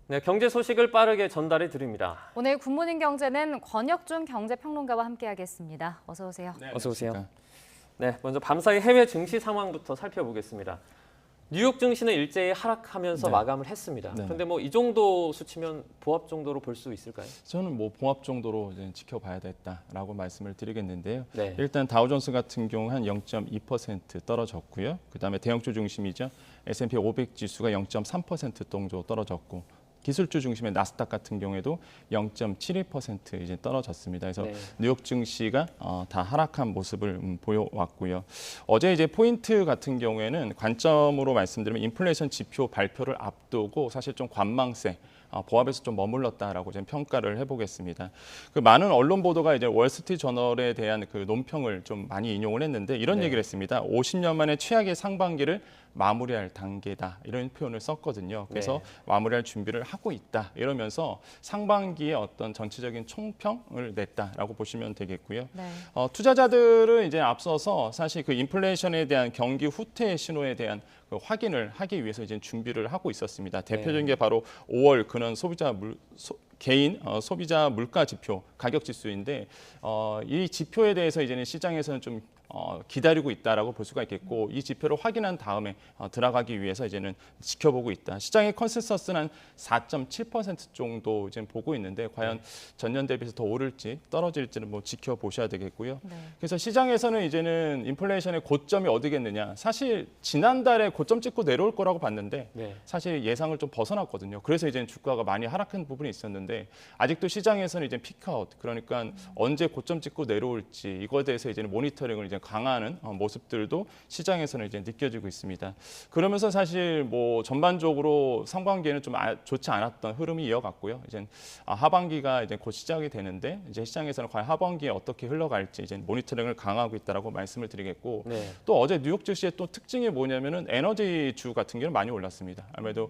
네, 경제 소식을 빠르게 전달해 드립니다. 오늘 굿모닝 경제는 권혁준 경제평론가와 함께하겠습니다. 어서 오세요. 네, 어서 오세요. 네, 먼저 밤사이 해외 증시 상황부터 살펴보겠습니다. 뉴욕 증시는 일제히 하락하면서 네. 마감을 했습니다. 네. 그런데 뭐 이 정도 수치면 보합 정도로 볼 수 있을까요? 저는 뭐 봉합 정도로 이제 지켜봐야겠다라고 말씀을 드리겠는데요. 네. 일단 다우존스 같은 경우 한 0.2% 떨어졌고요. 그다음에 대형주 중심이죠. S&P 500 지수가 0.3% 정도 떨어졌고 기술주 중심의 나스닥 같은 경우에도 0.72% 이제 떨어졌습니다. 그래서 네. 뉴욕 증시가 다 하락한 모습을 보여왔고요. 어제 이제 포인트 같은 경우에는 관점으로 말씀드리면 인플레이션 지표 발표를 앞두고 사실 좀 관망세. 보합에서 좀 머물렀다라고 좀 평가를 해보겠습니다. 그 많은 언론 보도가 이제 월스트리트 저널에 대한 그 논평을 좀 많이 인용을 했는데 이런 네. 얘기를 했습니다. 50년 만에 최악의 상반기를 마무리할 단계다 이런 표현을 썼거든요. 그래서 네. 마무리할 준비를 하고 있다 이러면서 상반기에 어떤 전체적인 총평을 냈다라고 보시면 되겠고요. 네. 투자자들은 이제 앞서서 사실 그 인플레이션에 대한 경기 후퇴 신호에 대한 그 확인을 하기 위해서 이제 준비를 하고 있었습니다. 대표적인 게 바로 5월 근원 개인 소비자 물가 지표 가격 지수인데 이 지표에 대해서 이제는 시장에서는 좀 기다리고 있다라고 볼 수가 있겠고 이 지표를 확인한 다음에 들어가기 위해서 이제는 지켜보고 있다. 시장의 컨센서스는 한 4.7% 정도 이제 보고 있는데 과연 전년 대비해서 더 오를지 떨어질지는 뭐 지켜보셔야 되겠고요. 네. 그래서 시장에서는 이제는 인플레이션의 고점이 어디겠느냐. 사실 지난달에 고점 찍고 내려올 거라고 봤는데 네. 사실 예상을 좀 벗어났거든요. 그래서 이제 주가가 많이 하락한 부분이 있었는데 아직도 시장에서는 이제 피크아웃 그러니까 언제 고점 찍고 내려올지 이거에 대해서 이제는 모니터링을 이제 강화하는 모습들도 시장에서는 이제 느껴지고 있습니다. 그러면서 사실 뭐 전반적으로 상반기에는 좀 좋지 않았던 흐름이 이어갔고요. 이제 하반기가 이제 곧 시작이 되는데 이제 시장에서는 과연 하반기에 어떻게 흘러갈지 이제 모니터링을 강화하고 있다라고 말씀을 드리겠고 네. 또 어제 뉴욕 증시의 또 특징이 뭐냐면은 에너지주 같은 경우는 많이 올랐습니다. 아무래도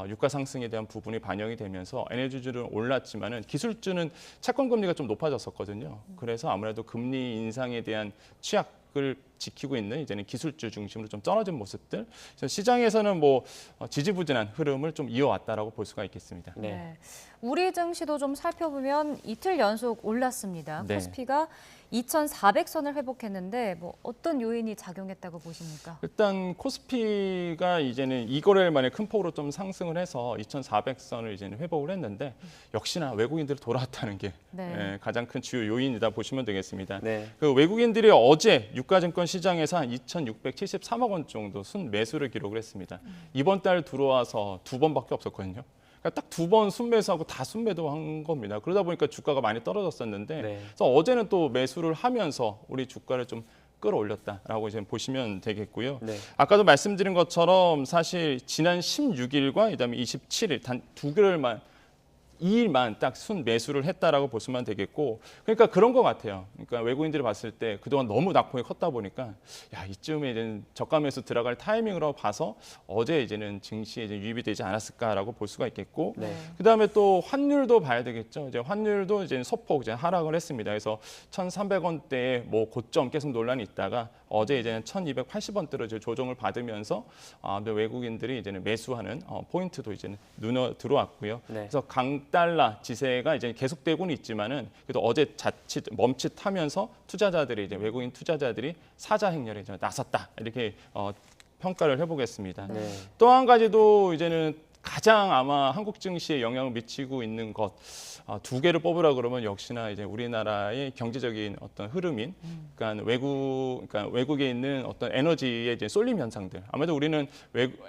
유가 상승에 대한 부분이 반영이 되면서 에너지주는 올랐지만은 기술주는 채권 금리가 좀 높아졌었거든요. 그래서 아무래도 금리 인상에 대한 취약을 지키고 있는 이제는 기술주 중심으로 좀 떨어진 모습들. 그래서 시장에서는 뭐 지지부진한 흐름을 좀 이어왔다라고 볼 수가 있겠습니다. 네. 네. 우리 증시도 좀 살펴보면 이틀 연속 올랐습니다. 네. 코스피가 2,400선을 회복했는데 뭐 어떤 요인이 작용했다고 보십니까? 일단 코스피가 이제는 2거래일 만에 큰 폭으로 좀 상승을 해서 2,400선을 이제는 회복을 했는데 역시나 외국인들이 돌아왔다는 게 네. 가장 큰 주요 요인이다 보시면 되겠습니다. 네. 그 외국인들이 어제 유가증권 시장에서 한 2,673억 원 정도 순매수를 기록을 했습니다. 이번 달 들어와서 2번밖에 없었거든요. 그러니까 딱 2번 순매수하고 다 순매도한 겁니다. 그러다 보니까 주가가 많이 떨어졌었는데 네. 그래서 어제는 또 매수를 하면서 우리 주가를 좀 끌어올렸다라고 이제 보시면 되겠고요. 네. 아까도 말씀드린 것처럼 사실 지난 16일과 그다음에 27일 단 2개월만 2일만 딱 순 매수를 했다라고 보시면 되겠고, 그러니까 그런 것 같아요. 그러니까 외국인들이 봤을 때 그동안 너무 낙폭이 컸다 보니까 야 이쯤에 이제 저가 매수 들어갈 타이밍으로 봐서 어제 이제는 증시에 이제 유입이 되지 않았을까라고 볼 수가 있겠고, 네. 그다음에 또 환율도 봐야 되겠죠. 이제 환율도 이제 소폭 이제 하락을 했습니다. 그래서 1,300원대에 뭐 고점 계속 논란이 있다가 어제 이제는 1,280원대로 이제 조정을 받으면서 외국인들이 이제는 매수하는 포인트도 이제는 눈에 들어왔고요. 네. 그래서 강달러 지세가 이제 계속되고는 있지만은 그래도 어제 자칫 멈칫하면서 투자자들이 이제 외국인 투자자들이 사자 행렬에 이제 나섰다 이렇게 평가를 해보겠습니다. 네. 또 한 가지도 이제는 가장 아마 한국 증시에 영향을 미치고 있는 것 두 개를 뽑으라 그러면 역시나 이제 우리나라의 경제적인 어떤 흐름인, 그러니까 외국에 있는 어떤 에너지의 이제 쏠림 현상들. 아무래도 우리는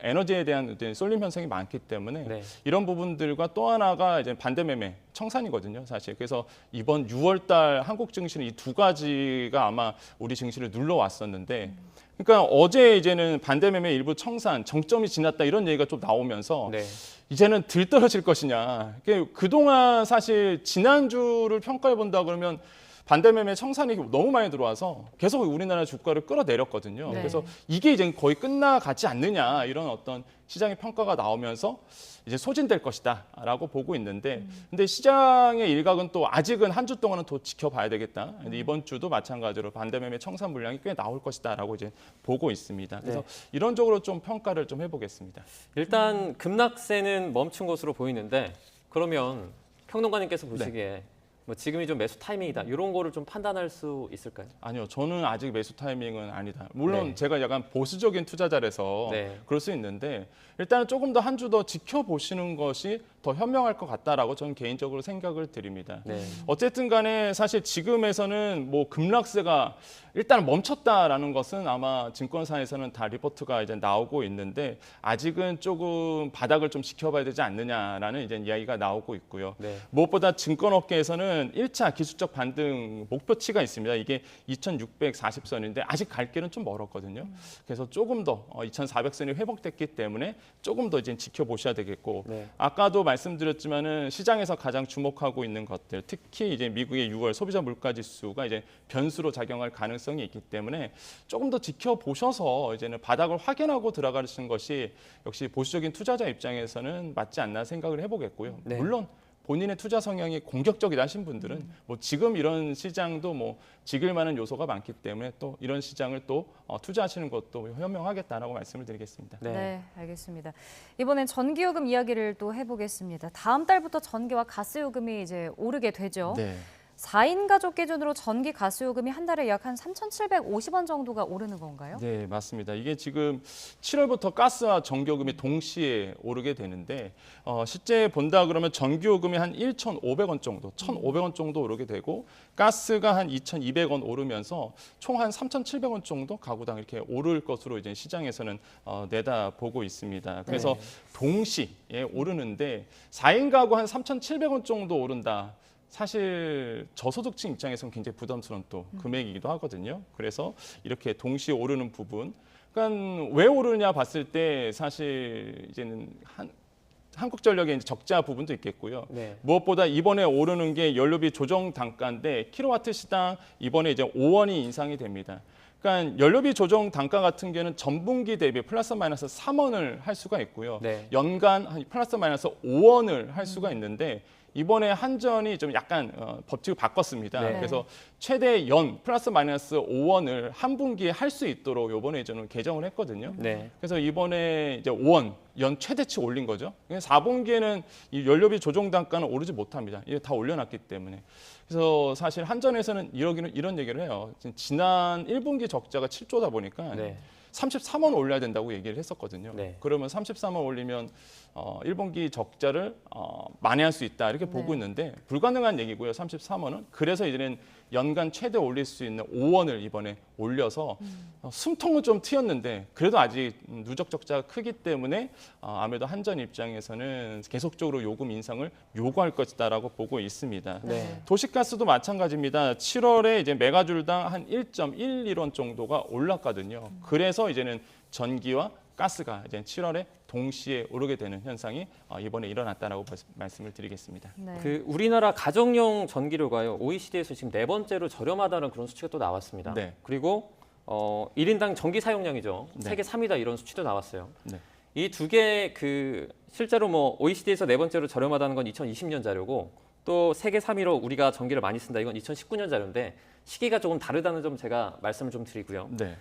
에너지에 대한 이제 쏠림 현상이 많기 때문에 네. 이런 부분들과 또 하나가 이제 반대 매매 청산이거든요, 사실. 그래서 이번 6월달 한국 증시는 이 두 가지가 아마 우리 증시를 눌러왔었는데. 그러니까 어제 이제는 반대매매 일부 청산, 정점이 지났다 이런 얘기가 좀 나오면서 네. 이제는 들떨어질 것이냐. 그동안 사실 지난주를 평가해 본다 그러면 반대매매 청산이 너무 많이 들어와서 계속 우리나라 주가를 끌어내렸거든요. 네. 그래서 이게 이제 거의 끝나가지 않느냐 이런 어떤 시장의 평가가 나오면서 이제 소진될 것이다라고 보고 있는데, 근데 시장의 일각은 또 아직은 한 주 동안은 더 지켜봐야 되겠다. 근데 이번 주도 마찬가지로 반대매매 청산 물량이 꽤 나올 것이다라고 이제 보고 있습니다. 그래서 네. 이론적으로 좀 평가를 좀 해보겠습니다. 일단 급락세는 멈춘 것으로 보이는데 그러면 평론가님께서 네. 보시기에 뭐 지금이 좀 매수 타이밍이다 이런 거를 좀 판단할 수 있을까요? 아니요, 저는 아직 매수 타이밍은 아니다. 물론 네. 제가 약간 보수적인 투자자라서 네. 그럴 수 있는데 일단은 조금 더 한 주 더 지켜보시는 것이 더 현명할 것 같다라고 저는 개인적으로 생각을 드립니다. 네. 어쨌든 간에 사실 지금에서는 뭐 급락세가 일단 멈췄다라는 것은 아마 증권사에서는 다 리포트가 이제 나오고 있는데 아직은 조금 바닥을 좀 지켜봐야 되지 않느냐라는 이제 이야기가 나오고 있고요. 네. 무엇보다 증권업계에서는 1차 기술적 반등 목표치가 있습니다. 이게 2,640선인데 아직 갈 길은 좀 멀었거든요. 그래서 조금 더 2,400선이 회복됐기 때문에 조금 더 이제 지켜보셔야 되겠고, 네. 아까도 말씀드렸지만은 시장에서 가장 주목하고 있는 것들, 특히 이제 미국의 6월 소비자 물가 지수가 이제 변수로 작용할 가능성이 있기 때문에 조금 더 지켜보셔서 이제는 바닥을 확인하고 들어가시는 것이 역시 보수적인 투자자 입장에서는 맞지 않나 생각을 해보겠고요. 네. 물론 본인의 투자 성향이 공격적이다 하신 분들은 뭐 지금 이런 시장도 뭐 지길 만한 요소가 많기 때문에 또 이런 시장을 또 투자하시는 것도 현명하겠다라고 말씀을 드리겠습니다. 네. 네, 알겠습니다. 이번엔 전기요금 이야기를 또 해보겠습니다. 다음 달부터 전기와 가스요금이 이제 오르게 되죠. 네. 4인 가족 기준으로 전기 가스요금이 한 달에 약 한 3,750원 정도가 오르는 건가요? 네, 맞습니다. 이게 지금 7월부터 가스와 전기요금이 동시에 오르게 되는데 실제 본다 그러면 전기요금이 한 1,500원 정도, 1,500원 정도 오르게 되고 가스가 한 2,200원 오르면서 총 한 3,700원 정도 가구당 이렇게 오를 것으로 이제 시장에서는 내다보고 있습니다. 그래서 네. 동시에 오르는데 4인 가구 한 3,700원 정도 오른다. 사실 저소득층 입장에서는 굉장히 부담스러운 또 금액이기도 하거든요. 그래서 이렇게 동시에 오르는 부분, 그러니까 왜 오르냐 봤을 때 사실 이제는 한국전력의 이제 적자 부분도 있겠고요. 네. 무엇보다 이번에 오르는 게 연료비 조정 단가인데 킬로와트 시당 이번에 이제 5원이 인상이 됩니다. 그러니까 연료비 조정 단가 같은 경우는 전분기 대비 플러스 마이너스 3원을 할 수가 있고요. 네. 연간 한 플러스 마이너스 5원을 할 수가 있는데 이번에 한전이 좀 약간 법칙을 바꿨습니다. 네. 그래서 최대 연 플러스 마이너스 5원을 한 분기에 할 수 있도록 이번에 저는 개정을 했거든요. 네. 그래서 이번에 이제 5원 연 최대치 올린 거죠. 4분기에는 이 연료비 조정 단가는 오르지 못합니다. 이게 다 올려놨기 때문에. 그래서 사실 한전에서는 이런 얘기를 해요. 지난 1분기 적자가 7조다 보니까 네. 33원 올려야 된다고 얘기를 했었거든요. 네. 그러면 33원 올리면 1분기 적자를 만회할 수 있다 이렇게 보고 네. 있는데 불가능한 얘기고요. 33원은. 그래서 이제는 연간 최대 올릴 수 있는 5원을 이번에 올려서 숨통은 좀 트였는데 그래도 아직 누적 적자가 크기 때문에 아무래도 한전 입장에서는 계속적으로 요금 인상을 요구할 것이다라고 보고 있습니다. 네. 도시가스도 마찬가지입니다. 7월에 이제 메가줄당 한 1.11원 정도가 올랐거든요. 그래서 이제는 전기와 가스가 이제 7월에 동시에 오르게 되는 현상이 이번에 일어났다라고 말씀을 드리겠습니다. 네. 그 우리나라 가정용 전기료가요. OECD에서 지금 네 번째로 저렴하다는 그런 수치가 또 나왔습니다. 네. 그리고 1인당 전기 사용량이죠. 네. 세계 3위다 이런 수치도 나왔어요. 네. 이 두 개 그 실제로 뭐 OECD에서 네 번째로 저렴하다는 건 2020년 자료고 또 세계 3위로 우리가 전기를 많이 쓴다 이건 2019년 자료인데 시기가 조금 다르다는 점 제가 말씀을 좀 드리고요. 네.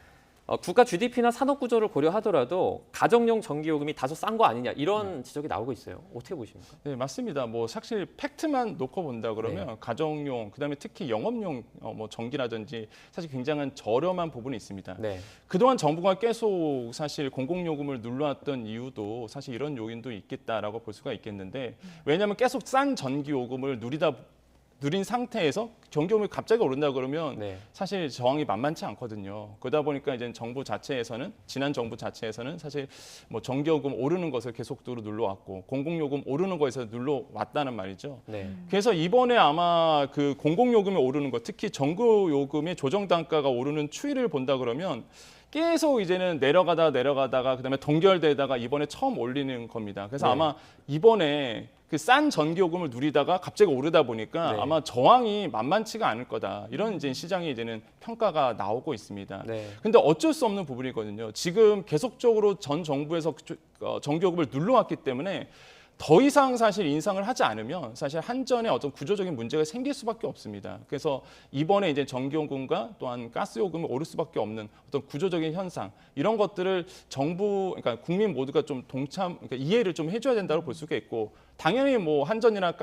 국가 GDP나 산업 구조를 고려하더라도 가정용 전기요금이 다소 싼 거 아니냐 이런 지적이 나오고 있어요. 어떻게 보십니까? 네, 맞습니다. 뭐 사실 팩트만 놓고 본다 그러면 네. 가정용, 그다음에 특히 영업용 뭐 전기라든지 사실 굉장한 저렴한 부분이 있습니다. 네. 그동안 정부가 계속 사실 공공요금을 눌러왔던 이유도 사실 이런 요인도 있겠다라고 볼 수가 있겠는데 왜냐하면 계속 싼 전기요금을 누린 상태에서 전기요금이 갑자기 오른다 그러면 네. 사실 저항이 만만치 않거든요. 그러다 보니까 이제 정부 자체에서는 지난 정부 자체에서는 사실 뭐 전기요금 오르는 것을 계속적으로 눌러왔고 공공요금 오르는 거에서 눌러왔다는 말이죠. 네. 그래서 이번에 아마 그 공공요금이 오르는 것, 특히 전기요금의 조정 단가가 오르는 추이를 본다 그러면 계속 이제는 내려가다가 그다음에 동결되다가 이번에 처음 올리는 겁니다. 그래서 네. 아마 이번에 그 싼 전기요금을 누리다가 갑자기 오르다 보니까 네. 아마 저항이 만만치가 않을 거다. 이런 이제 시장에 이제는 평가가 나오고 있습니다. 네. 근데 어쩔 수 없는 부분이거든요. 지금 계속적으로 전 정부에서 전기요금을 눌러왔기 때문에 더 이상 사실 인상을 하지 않으면 사실 한전에 어떤 구조적인 문제가 생길 수밖에 없습니다. 그래서 이번에 이제 전기요금과 또한 가스요금이 오를 수밖에 없는 어떤 구조적인 현상 이런 것들을 정부, 그러니까 국민 모두가 좀 그러니까 이해를 좀 해줘야 된다고 볼 수가 있고 당연히 뭐 한전이나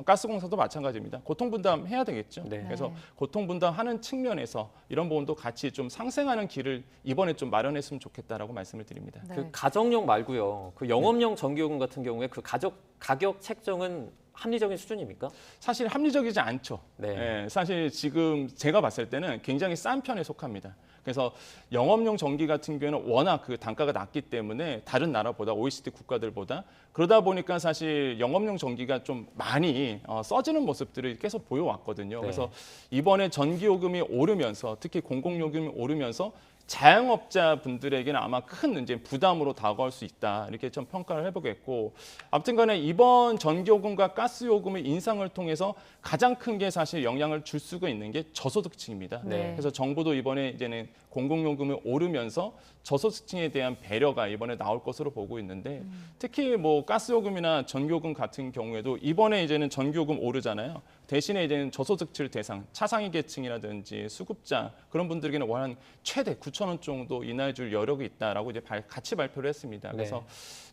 가스공사도 마찬가지입니다. 고통분담해야 되겠죠. 네. 그래서 고통분담하는 측면에서 이런 부분도 같이 좀 상생하는 길을 이번에 좀 마련했으면 좋겠다라고 말씀을 드립니다. 네. 그 가정용 말고요. 그 영업용 전기요금 같은 경우에 그 가격 책정은 합리적인 수준입니까? 사실 합리적이지 않죠. 네. 예, 사실 지금 제가 봤을 때는 굉장히 싼 편에 속합니다. 그래서 영업용 전기 같은 경우는 워낙 그 단가가 낮기 때문에 다른 나라보다 OECD 국가들보다 그러다 보니까 사실 영업용 전기가 좀 많이 써지는 모습들을 계속 보여왔거든요. 네. 그래서 이번에 전기요금이 오르면서 특히 공공요금이 오르면서 자영업자 분들에게는 아마 큰 이제 부담으로 다가올 수 있다 이렇게 좀 평가를 해보겠고 아무튼간에 이번 전기요금과 가스요금의 인상을 통해서 가장 큰 게 사실 영향을 줄 수가 있는 게 저소득층입니다. 네. 그래서 정부도 이번에 이제는 공공요금이 오르면서 저소득층에 대한 배려가 이번에 나올 것으로 보고 있는데 특히 뭐 가스요금이나 전기요금 같은 경우에도 이번에 이제는 전기요금 오르잖아요. 대신에 이제는 저소득층 대상, 차상위 계층이라든지 수급자 그런 분들에게는 한 최대 9천 원 정도 인하해줄 여력이 있다라고 이제 같이 발표를 했습니다. 그래서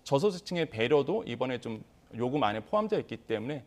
저소득층의 배려도 이번에 좀 요금 안에 포함되어 있기 때문에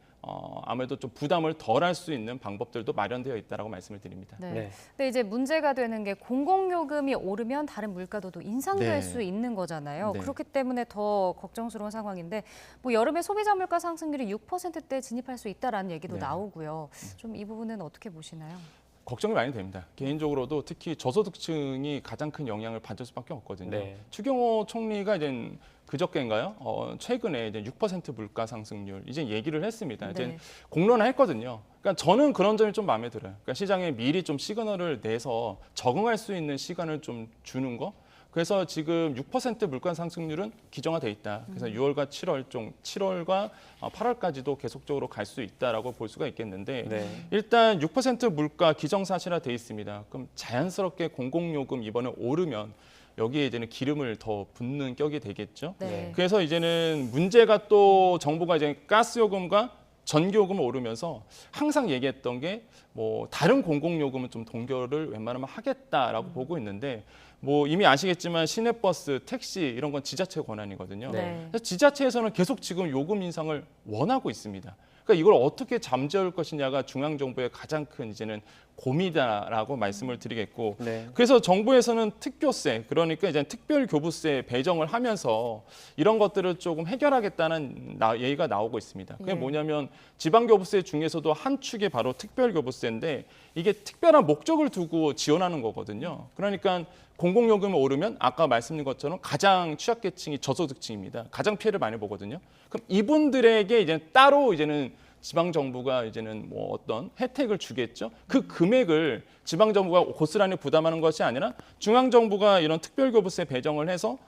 아무래도 좀 부담을 덜할 수 있는 방법들도 마련되어 있다라고 말씀을 드립니다. 네. 네. 근데 이제 문제가 되는 게 공공요금이 오르면 다른 물가도 인상될 네. 수 있는 거잖아요. 네. 그렇기 때문에 더 걱정스러운 상황인데 뭐 여름에 소비자 물가 상승률이 6%대 진입할 수 있다라는 얘기도 네. 나오고요. 좀 이 부분은 어떻게 보시나요? 걱정이 많이 됩니다. 개인적으로도 특히 저소득층이 가장 큰 영향을 받을 수밖에 없거든요. 네. 추경호 총리가 이제 그저께인가요? 최근에 이제 6% 물가 상승률 이제 얘기를 했습니다. 이제 네. 공론화했거든요. 그러니까 저는 그런 점이 좀 마음에 들어요. 그러니까 시장에 미리 좀 시그널을 내서 적응할 수 있는 시간을 좀 주는 거. 그래서 지금 6% 물가 상승률은 기정화돼 있다. 그래서 7월과 8월까지도 계속적으로 갈 수 있다라고 볼 수가 있겠는데 네. 일단 6% 물가 기정사실화 돼 있습니다. 그럼 자연스럽게 공공요금 이번에 오르면 여기에 이제는 기름을 더 붓는 격이 되겠죠. 네. 그래서 이제는 문제가 또 정부가 이제 가스요금과 전기요금을 오르면서 항상 얘기했던 게 뭐 다른 공공요금은 좀 동결을 웬만하면 하겠다라고 보고 있는데 뭐 이미 아시겠지만 시내버스, 택시 이런 건 지자체 권한이거든요. 네. 그래서 지자체에서는 계속 지금 요금 인상을 원하고 있습니다. 그러니까 이걸 어떻게 잠재울 것이냐가 중앙 정부의 가장 큰 이제는 고민이다라고 말씀을 드리겠고 네. 그래서 정부에서는 특교세 그러니까 이제 특별교부세 배정을 하면서 이런 것들을 조금 해결하겠다는 얘기가 나오고 있습니다. 그게 예. 뭐냐면 지방교부세 중에서도 한 축이 바로 특별교부세인데 이게 특별한 목적을 두고 지원하는 거거든요. 그러니까 공공요금이 오르면 아까 말씀드린 것처럼 가장 취약계층이 저소득층입니다. 가장 피해를 많이 보거든요. 그럼 이분들에게 이제 따로 이제는 지방 정부가 이제는 뭐 어떤 혜택을 주겠죠. 그 금액을 지방 정부가 고스란히 부담하는 것이 아니라 중앙 정부가 이런 특별교부세 배정을 해서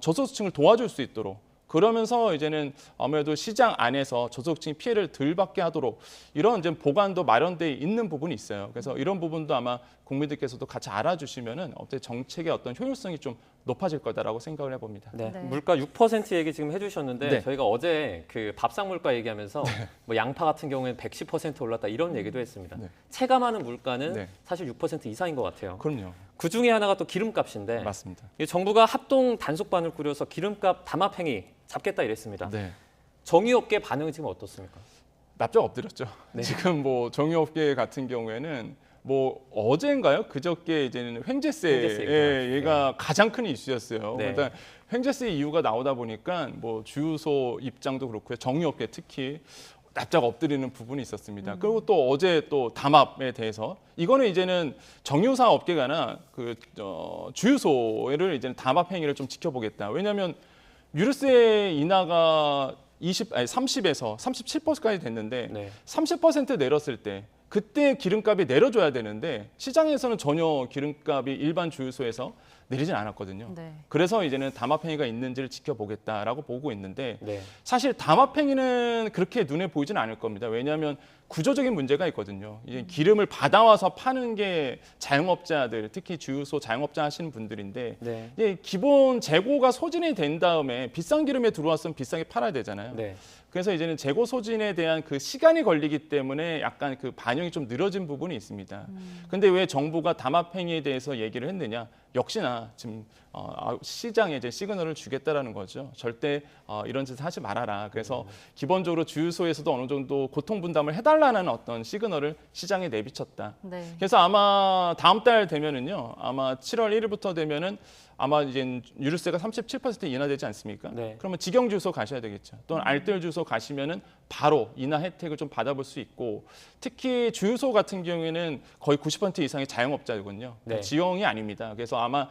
저소득층을 도와줄 수 있도록 그러면서 이제는 아무래도 시장 안에서 저소득층이 피해를 덜 받게 하도록 이런 이제 보관도 마련돼 있는 부분이 있어요. 그래서 이런 부분도 아마 국민들께서도 같이 알아주시면은 어떤 정책의 어떤 효율성이 좀 높아질 거다라고 생각을 해봅니다. 네. 네. 물가 6% 얘기 지금 해주셨는데 네. 저희가 어제 그 밥상 물가 얘기하면서 뭐 양파 같은 경우에는 110% 올랐다 이런 얘기도 했습니다. 네. 체감하는 물가는 네. 사실 6% 이상인 것 같아요. 그럼요. 그 중에 하나가 또 기름값인데 맞습니다. 이 정부가 합동 단속반을 꾸려서 기름값 담합행위 잡겠다 이랬습니다. 네. 정유업계 반응은 지금 어떻습니까? 납작 엎드렸죠. 네. 지금 뭐 정유업계 같은 경우에는 뭐 어제인가요? 그저께 이제는 횡재세 횡재세 얘가 가장 큰 이슈였어요. 네. 그러니까 횡재세 이유가 나오다 보니까 뭐 주유소 입장도 그렇고요. 정유업계 특히 납작 엎드리는 부분이 있었습니다. 그리고 또 어제 또 담합에 대해서 이거는 이제는 정유사 업계가나 그 주유소를 이제는 담합 행위를 좀 지켜보겠다. 왜냐하면 유류세 인하가 30에서 37%까지 됐는데 네. 30% 내렸을 때 그때 기름값이 내려줘야 되는데 시장에서는 전혀 기름값이 일반 주유소에서 내리진 않았거든요. 네. 그래서 이제는 담합행위가 있는지를 지켜보겠다라고 보고 있는데 네. 사실 담합행위는 그렇게 눈에 보이진 않을 겁니다. 왜냐하면 구조적인 문제가 있거든요. 이제 기름을 받아와서 파는 게 자영업자들, 특히 주유소 자영업자 하시는 분들인데 네. 이제 기본 재고가 소진이 된 다음에 비싼 기름에 들어왔으면 비싸게 팔아야 되잖아요. 네. 그래서 이제는 재고 소진에 대한 그 시간이 걸리기 때문에 약간 그 반영이 좀 늘어진 부분이 있습니다. 근데 왜 정부가 담합행위에 대해서 얘기를 했느냐? 역시나 지금 시장에 이제 시그널을 주겠다라는 거죠. 절대 이런 짓 하지 말아라. 그래서 기본적으로 주유소에서도 어느 정도 고통 분담을 해달라는 어떤 시그널을 시장에 내비쳤다. 네. 그래서 아마 다음 달 되면은요, 아마 7월 1일부터 되면은 아마 이제 유류세가 37% 인하되지 않습니까? 네. 그러면 직영 주소 가셔야 되겠죠. 또는 알뜰 주소 가시면은 바로 인하 혜택을 좀 받아볼 수 있고, 특히 주유소 같은 경우에는 거의 90% 이상이 자영업자이거든요. 네. 지영이 아닙니다. 그래서 아마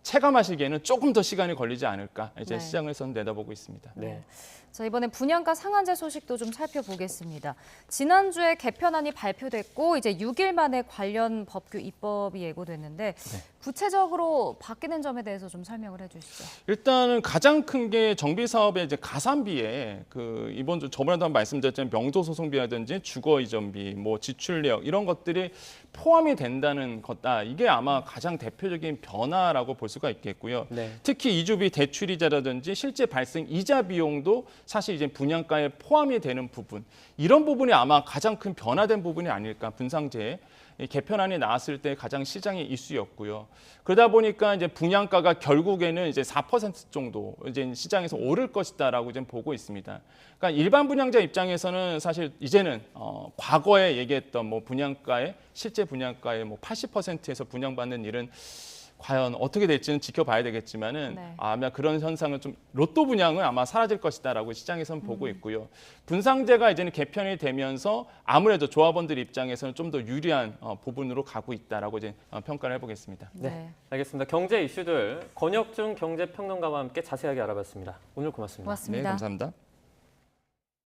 체감하시기에는 조금 더 시간이 걸리지 않을까 이제 네. 시장에서는 내다보고 있습니다. 네. 자, 이번에 분양가 상한제 소식도 좀 살펴보겠습니다. 지난주에 개편안이 발표됐고 이제 6일 만에 관련 법규 입법이 예고됐는데 구체적으로 바뀌는 점에 대해서 좀 설명을 해주시죠. 일단은 가장 큰 게 정비 사업의 이제 가산비에 그 이번 주 저번에도 한번 말씀드렸지만 명도 소송비라든지 주거 이전비, 뭐 지출력 이런 것들이 포함이 된다는 거다. 이게 아마 가장 대표적인 변화라고 볼 수가 있겠고요. 네. 특히 이주비 대출이자라든지 실제 발생 이자 비용도 사실 이제 분양가에 포함이 되는 부분, 이런 부분이 아마 가장 큰 변화된 부분이 아닐까. 분상제에 이 개편안이 나왔을 때 가장 시장의 이슈였고요. 그러다 보니까 이제 분양가가 결국에는 이제 4% 정도 이제 시장에서 오를 것이다라고 이제 보고 있습니다. 그러니까 일반 분양자 입장에서는 사실 이제는 과거에 얘기했던 뭐 분양가의 실제 분양가의 뭐 80%에서 분양받는 일은 과연 어떻게 될지는 지켜봐야 되겠지만은 네. 아마 그런 현상은 좀 로또 분양은 아마 사라질 것이다라고 시장에서는 보고 있고요. 분상제가 이제는 개편이 되면서 아무래도 조합원들 입장에서는 좀 더 유리한 부분으로 가고 있다라고 이제 평가를 해보겠습니다. 네. 알겠습니다. 경제 이슈들 권혁중 경제평론가와 함께 자세하게 알아봤습니다. 오늘 고맙습니다. 고맙습니다. 네, 감사합니다.